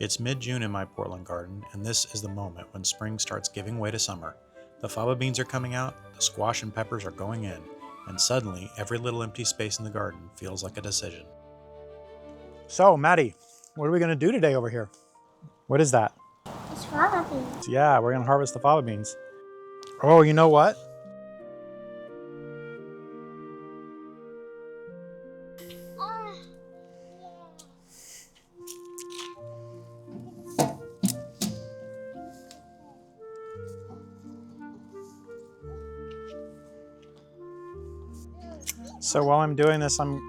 It's mid-June in my Portland garden, and this is the moment when spring starts giving way to summer. The fava beans are coming out, the squash and peppers are going in, and suddenly every little empty space in the garden feels like a decision. So, Matty, what are we going to do today over here? What is that? It's fava beans. Yeah, we're going to harvest the fava beans. Oh, you know what? So while I'm doing this, I'm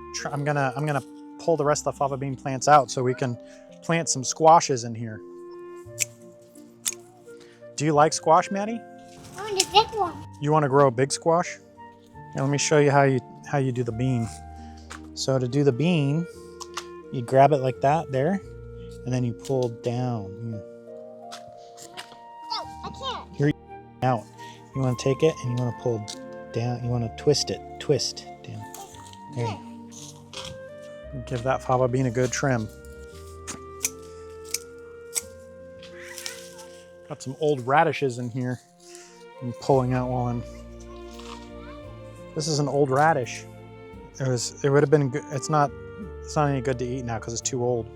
gonna pull the rest of the fava bean plants out so we can plant some squashes in here. Do you like squash, Matty? I want a big one. You want to grow a big squash? Here, let me show you how you do the bean. So to do the bean, you grab it like that there, and then you pull down. No, I can't. Here, out. You want to take it and you want to pull down. You want to twist it. Twist down. There. Give that fava bean a good trim. Got some old radishes in here. I'm pulling out one. This is an old radish. It would have been good. It's not any good to eat now because it's too old.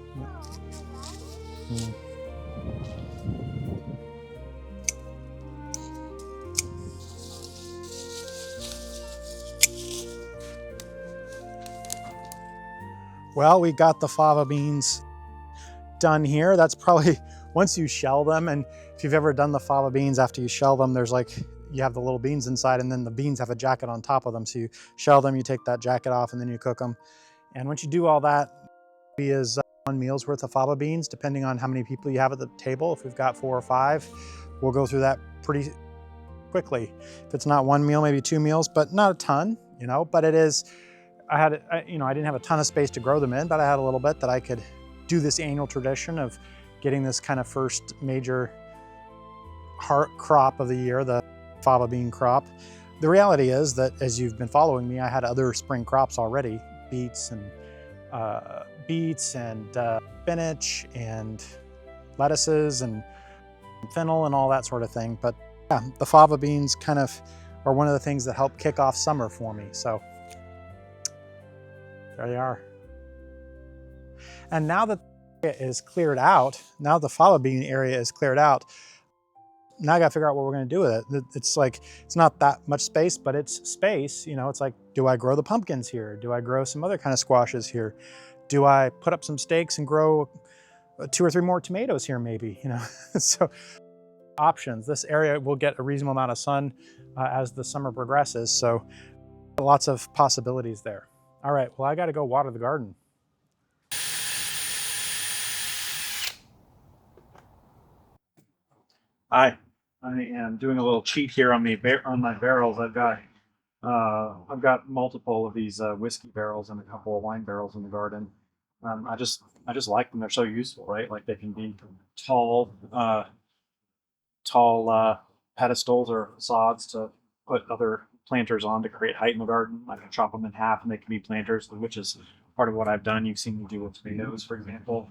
Well, we got the fava beans done here. That's probably, once you shell them, and if you've ever done the fava beans after you shell them, there's like, you have the little beans inside and then the beans have a jacket on top of them. So you shell them, you take that jacket off, and then you cook them. And once you do all that, it is 1 meal's worth of fava beans, depending on how many people you have at the table. If we've got 4 or 5, we'll go through that pretty quickly. If it's not 1 meal, maybe 2 meals, but not a ton, you know, but it is, I didn't have a ton of space to grow them in, but I had a little bit that I could do this annual tradition of getting this kind of first major crop of the year, the fava bean crop. The reality is that as you've been following me, I had other spring crops already, beets and spinach and lettuces and fennel and all that sort of thing. But yeah, the fava beans kind of are one of the things that help kick off summer for me. So there they are. And now that the area is cleared out, now the fava bean area is cleared out, now I gotta figure out what we're gonna do with it. It's like, it's not that much space, but it's space. You know, it's like, do I grow the pumpkins here? Do I grow some other kind of squashes here? Do I put up some stakes and grow 2 or 3 more tomatoes here maybe, you know? So options. This area will get a reasonable amount of sun as the summer progresses. So lots of possibilities there. All right, well, I gotta go water the garden. I am doing a little cheat here on my barrels. I've got multiple of these whiskey barrels and a couple of wine barrels in the garden. I just like them. They're so useful, right? Like they can be tall pedestals or facades to put other planters on to create height in the garden. I can chop them in half and they can be planters, which is part of what I've done. You've seen me do with tomatoes, for example.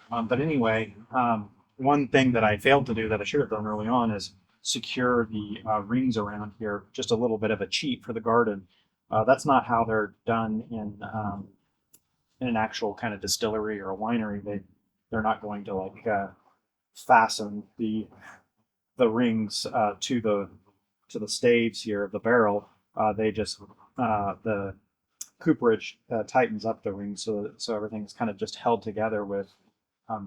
But anyway, one thing that I failed to do that I should have done early on is secure the rings around here. Just a little bit of a cheat for the garden. That's not how they're done in an actual kind of distillery or a winery. They're not going to like fasten the rings to the staves here of the barrel. They just the cooperage tightens up the rings so everything's kind of just held together with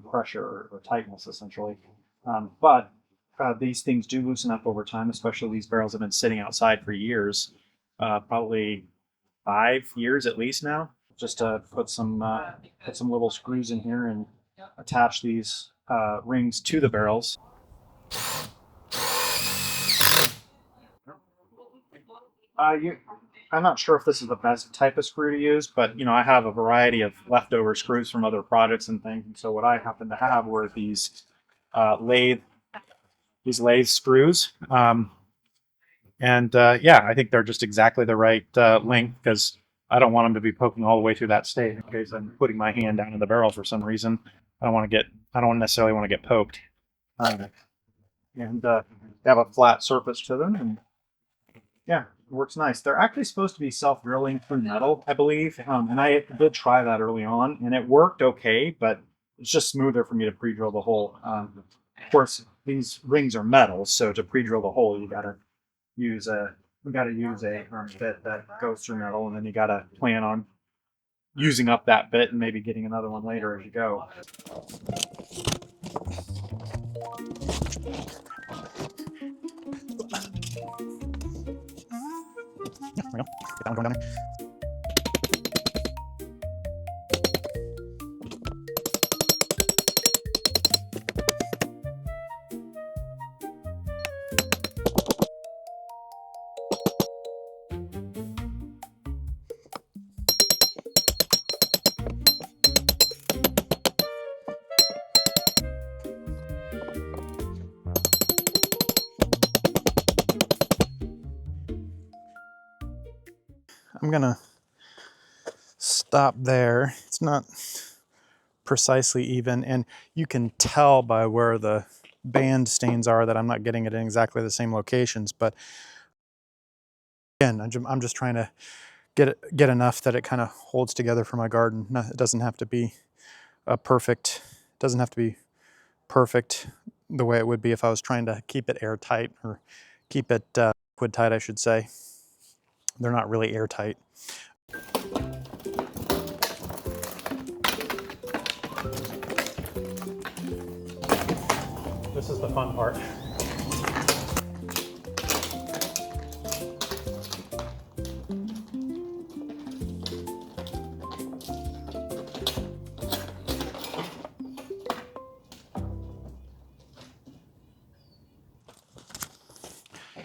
pressure or tightness essentially. But these things do loosen up over time, especially these barrels have been sitting outside for years, probably 5 years at least now. Just to put some little screws in here and attach these rings to the barrels. I'm not sure if this is the best type of screw to use, but you know, I have a variety of leftover screws from other projects and things. And so what I happen to have were these lathe screws, yeah, I think they're just exactly the right length because I don't want them to be poking all the way through that stave in case I'm putting my hand down in the barrel for some reason. I don't necessarily want to get poked. And they have a flat surface to them, and yeah, it works nice. They're actually supposed to be self-drilling through metal, I believe, and I did try that early on, and it worked okay, but it's just smoother for me to pre-drill the hole. Of course, these rings are metal, so to pre-drill the hole, use a you gotta use a bit that goes through metal, and then you gotta plan on using up that bit and maybe getting another one later as you go. There we go. Get that one going down there. I'm gonna stop there. It's not precisely even, and you can tell by where the band stains are that I'm not getting it in exactly the same locations, but again, I'm just trying to get enough that it kind of holds together for my garden. It doesn't have to be perfect the way it would be if I was trying to keep it airtight, or keep it liquid tight, I should say. They're not really airtight. This is the fun part.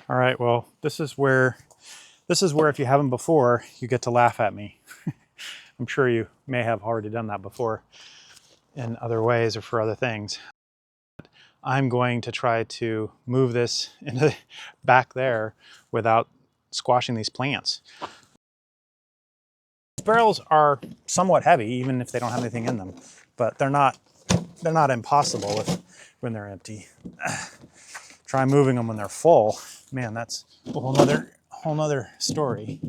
All right, well, this is where if you haven't before, you get to laugh at me. I'm sure you may have already done that before in other ways or for other things. I'm going to try to move this into back there without squashing these plants. These barrels are somewhat heavy, even if they don't have anything in them, but they're not impossible when they're empty. Try moving them when they're full. Man, that's a whole nother story.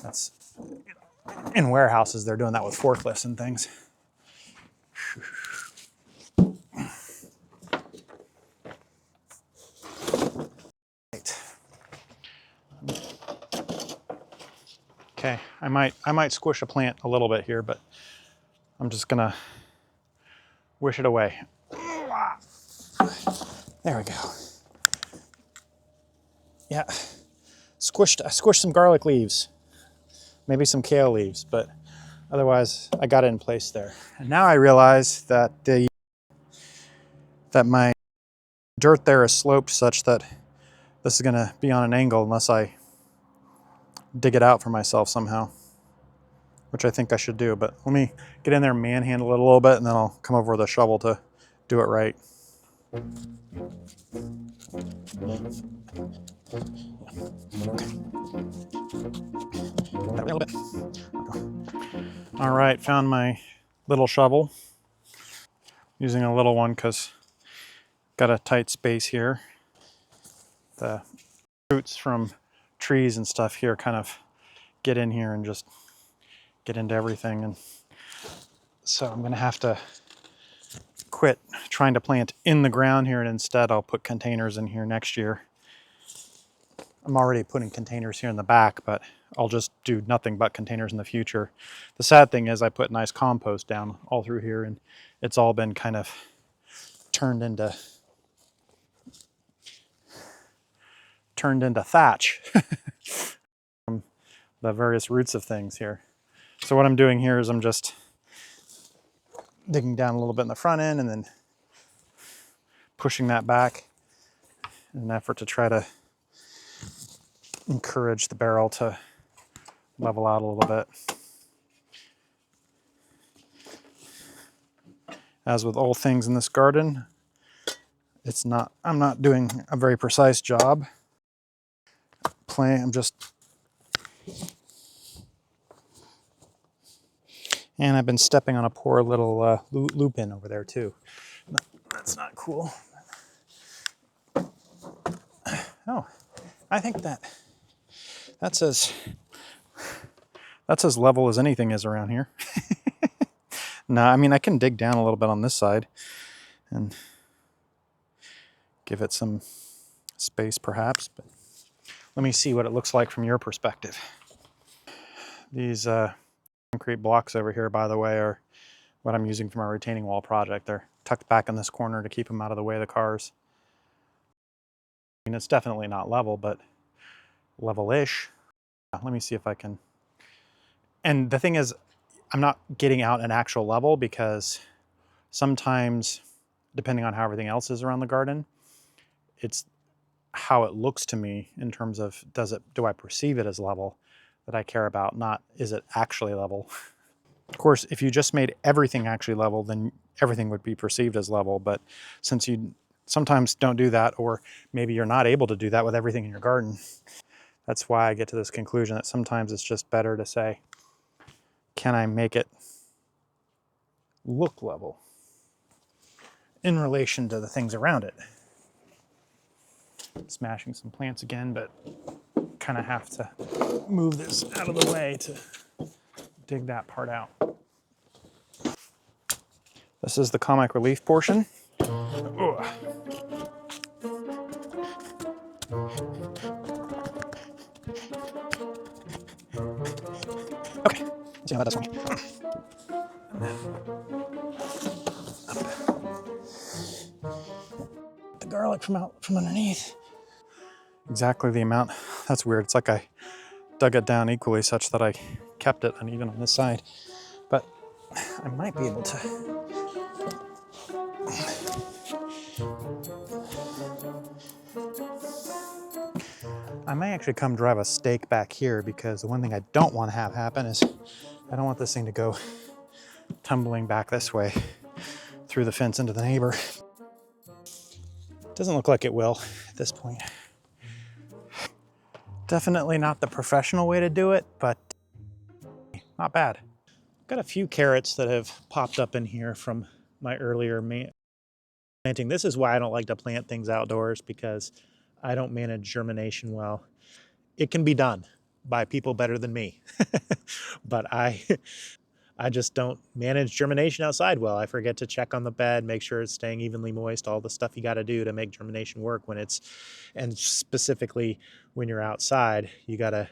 That's in warehouses, they're doing that with forklifts and things. Right. Okay, I might squish a plant a little bit here, but I'm just gonna wish it away. There we go. Yeah, I squished some garlic leaves, maybe some kale leaves, but otherwise I got it in place there. And now I realize that my dirt there is sloped such that this is gonna be on an angle unless I dig it out for myself somehow, which I think I should do. But let me get in there and manhandle it a little bit, and then I'll come over with a shovel to do it right. A little bit. All right, found my little shovel. Using a little one because got a tight space here. The roots from trees and stuff here kind of get in here and just get into everything, and so I'm gonna have to quit trying to plant in the ground here, and instead I'll put containers in here next year. I'm already putting containers here in the back, but I'll just do nothing but containers in the future. The sad thing is I put nice compost down all through here, and it's all been kind of turned into thatch from the various roots of things here. So what I'm doing here is I'm just digging down a little bit in the front end and then pushing that back in an effort to try to encourage the barrel to level out a little bit. As with all things in this garden, I'm not doing a very precise job. I'm just And I've been stepping on a poor little lupin over there too. That's not cool. Oh, I think that's as level as anything is around here. No, I mean I can dig down a little bit on this side and give it some space perhaps, but let me see what it looks like from your perspective. These concrete blocks over here, by the way, are what I'm using for my retaining wall project. They're tucked back in this corner to keep them out of the way of the cars. I mean, it's definitely not level, but level-ish. Let me see if I can. And the thing is, I'm not getting out an actual level because sometimes, depending on how everything else is around the garden, it's how it looks to me in terms of do I perceive it as level that I care about, not is it actually level. Of course, if you just made everything actually level, then everything would be perceived as level. But since you sometimes don't do that, or maybe you're not able to do that with everything in your garden, that's why I get to this conclusion that sometimes it's just better to say, can I make it look level in relation to the things around it? Smashing some plants again, but kind of have to move this out of the way to dig that part out. This is the comic relief portion. Ugh. Okay, let's see how that does for me. The garlic from underneath. Exactly the amount. That's weird. It's like I dug it down equally such that I kept it uneven on this side. But I might be able to. I may actually come drive a stake back here because the one thing I don't want to have happen is I don't want this thing to go tumbling back this way through the fence into the neighbor. Doesn't look like it will at this point. Definitely not the professional way to do it, but not bad. Got a few carrots that have popped up in here from my earlier planting. This is why I don't like to plant things outdoors, because I don't manage germination well. It can be done by people better than me, but I just don't manage germination outside well. I forget to check on the bed, make sure it's staying evenly moist, all the stuff you got to do to make germination work and specifically when you're outside, you got to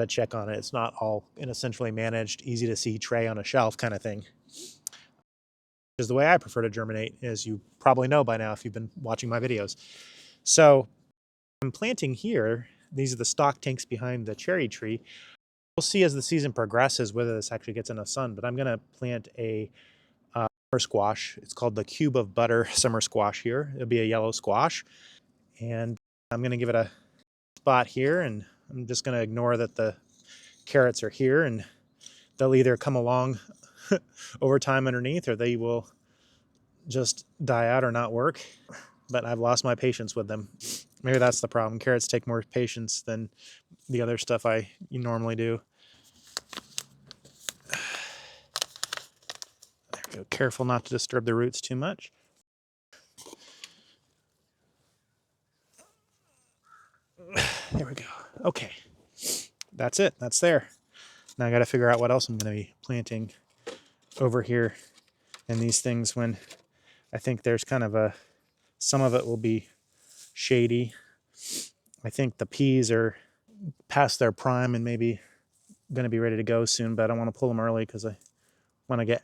check on it. It's not all in a centrally managed, easy to see tray on a shelf kind of thing. Is the way I prefer to germinate, as you probably know by now if you've been watching my videos. So I'm planting here. These are the stock tanks behind the cherry tree. We'll see as the season progresses whether this actually gets enough sun, but I'm going to plant a summer squash. It's called the Cube of Butter summer squash here. It'll be a yellow squash. And I'm going to give it a spot here, and I'm just going to ignore that the carrots are here, and they'll either come along over time underneath, or they will just die out or not work. But I've lost my patience with them. Maybe that's the problem. Carrots take more patience than the other stuff you normally do. There we go. Careful not to disturb the roots too much. There we go. Okay. That's it. That's there. Now I got to figure out what else I'm going to be planting over here in these things when I think there's kind of some of it will be shady. I think the peas are past their prime and maybe going to be ready to go soon, but I don't want to pull them early because I want to get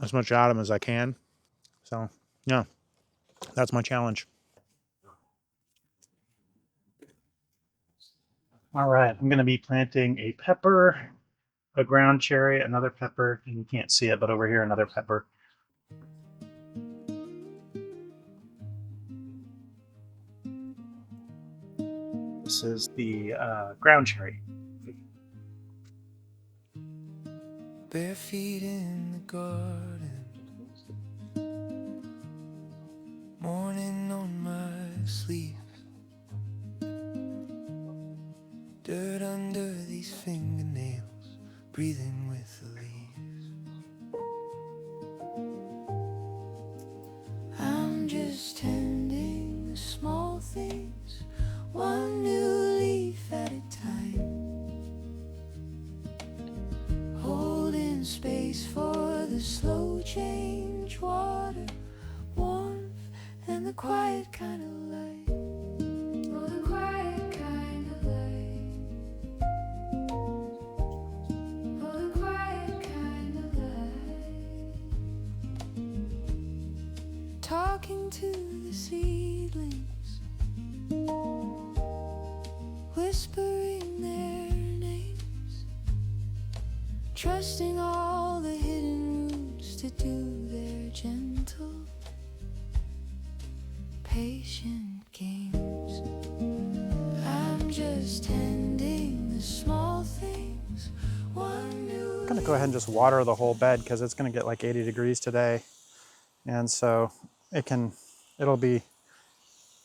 as much out of them as I can. So, yeah, that's my challenge. All right, I'm going to be planting a pepper, a ground cherry, another pepper, and you can't see it, but over here, another pepper. This is the ground cherry. Bare feet in the garden, morning on my sleeve, dirt under these fingernails, breathing face for the slow change, water, warmth, and the quiet kind of light. Oh, the quiet kind of light. Oh, the quiet kind of light. Talking to the seedlings, whispering their names, trusting all the hidden roots to do their gentle, patient games. I'm just tending the small things. One new I'm gonna go ahead and just water the whole bed because it's gonna get like 80 degrees today. And so it'll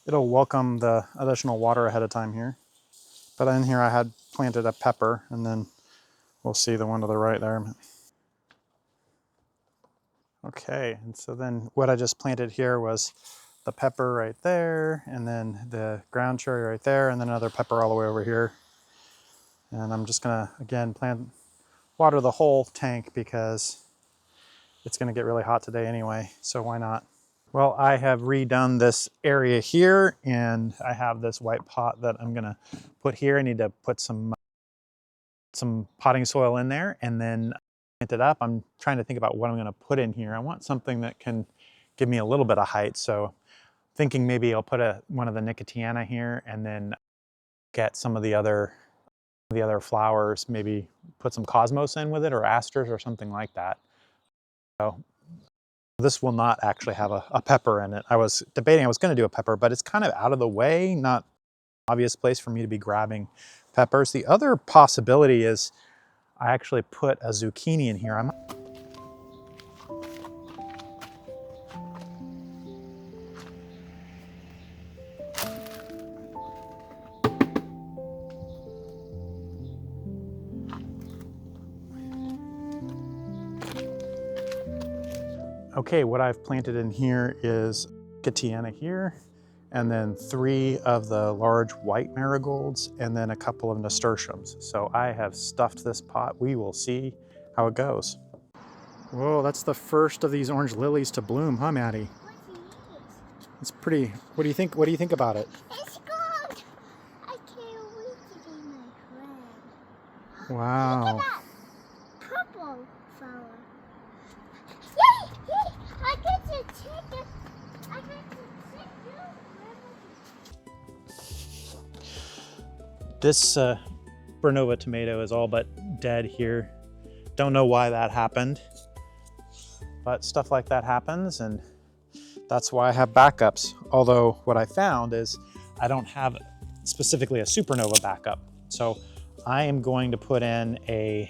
welcome the additional water ahead of time here. But in here I had planted a pepper, and then we'll see the one to the right there. Okay, and so then what I just planted here was the pepper right there, and then the ground cherry right there, and then another pepper all the way over here. And I'm just gonna, again, water the whole tank because it's gonna get really hot today anyway, so why not? Well, I have redone this area here, and I have this white pot that I'm gonna put here. I need to put some potting soil in there and then plant it up. I'm trying to think about what I'm gonna put in here. I want something that can give me a little bit of height, so thinking maybe I'll put one of the Nicotiana here, and then get some of the other flowers, maybe put some cosmos in with it, or asters or something like that. So this will not actually have a pepper in it. I was debating I was going to do a pepper, but it's kind of out of the way, not obvious place for me to be grabbing peppers. The other possibility is I actually put a zucchini in here. Okay, what I've planted in here is Nicotiana here, and then 3 of the large white marigolds, and then a couple of nasturtiums. So I have stuffed this pot. We will see how it goes. Whoa, that's the first of these orange lilies to bloom, huh, Matty? It's pretty. What do you think? What do you think about it? It's good. I can't wait to be my friend. Wow. Look at that purple flower. Yay! Yay! I get to take it. I get to take you. This Bernova tomato is all but dead here. Don't know why that happened, but stuff like that happens, and that's why I have backups. Although what I found is I don't have specifically a supernova backup. So I am going to put in a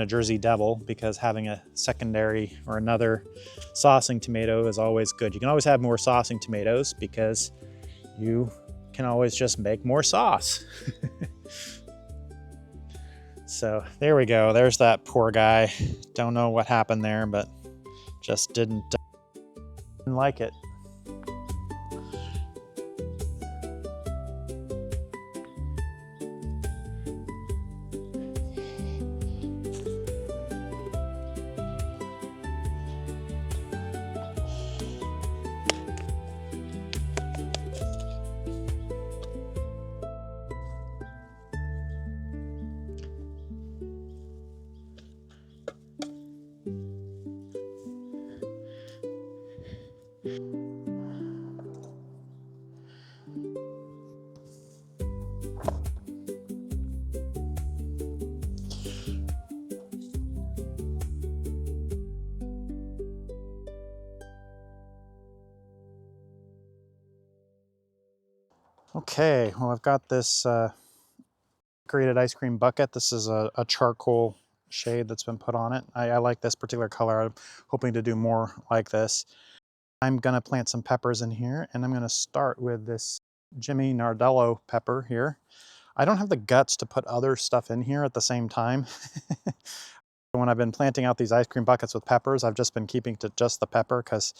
Jersey Devil, because having a secondary or another saucing tomato is always good. You can always have more saucing tomatoes because you can always just make more sauce. So there we go. There's that poor guy. Don't know what happened there, but just didn't like it. Okay, well, I've got this decorated ice cream bucket. This is a charcoal shade that's been put on it. I like this particular color. I'm hoping to do more like this. I'm gonna plant some peppers in here, and I'm gonna start with this Jimmy Nardello pepper here. I don't have the guts to put other stuff in here at the same time. When I've been planting out these ice cream buckets with peppers, I've just been keeping to just the pepper because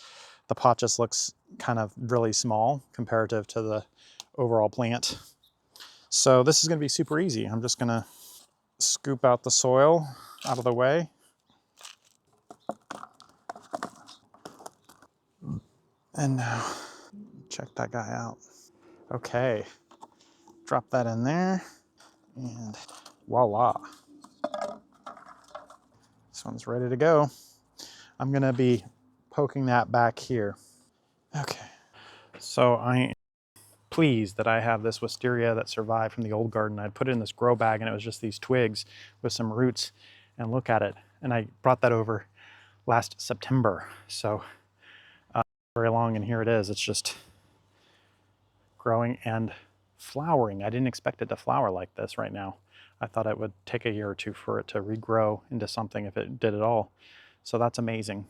the pot just looks kind of really small comparative to the overall plant. So this is going to be super easy. I'm just going to scoop out the soil out of the way. And now, check that guy out. Okay, drop that in there, and voila. This one's ready to go. I'm gonna be poking that back here. Okay, so I am pleased that I have this wisteria that survived from the old garden. I'd put it in this grow bag and it was just these twigs with some roots, and look at it. And I brought that over last September. So very long, and here it is. It's just growing and flowering. I didn't expect it to flower like this right now. I thought it would take a year or two for it to regrow into something if it did at all. So that's amazing.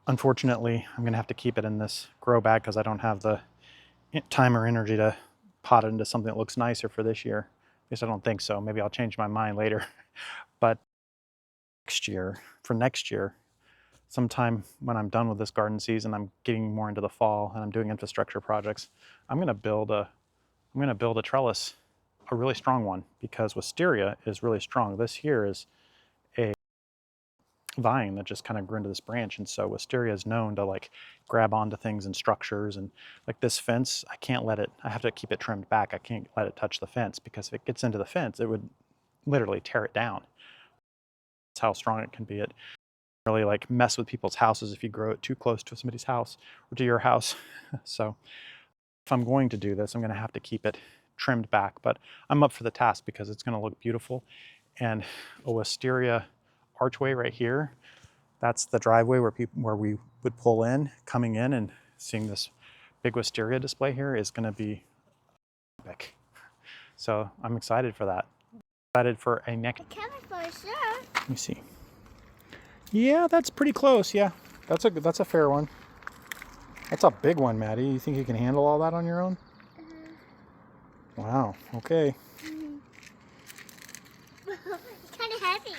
Unfortunately, I'm gonna have to keep it in this grow bag because I don't have the time or energy to pot it into something that looks nicer for this year. At least I don't think so. Maybe I'll change my mind later. But for next year, sometime when I'm done with this garden season, I'm getting more into the fall and I'm doing infrastructure projects. I'm gonna build a trellis, a really strong one, because wisteria is really strong. This here is a vine that just kind of grew into this branch, and so wisteria is known to like grab onto things and structures, and like this fence, I can't let it, I have to keep it trimmed back. I can't let it touch the fence, because if it gets into the fence, it would literally tear it down. That's how strong it can be. It really like mess with people's houses if you grow it too close to somebody's house or to your house. So if I'm going to do this, I'm going to have to keep it trimmed back, but I'm up for the task because it's going to look beautiful. And a wisteria archway right here, that's the driveway where we would pull in, coming in and seeing this big wisteria display here is going to be epic. So I'm excited for that. Excited for a next. Coming for sure. Let me see. Yeah, that's pretty close. Yeah, that's a fair one. That's a big one, Matty. You think you can handle all that on your own? Wow. Okay. It's kind of heavy.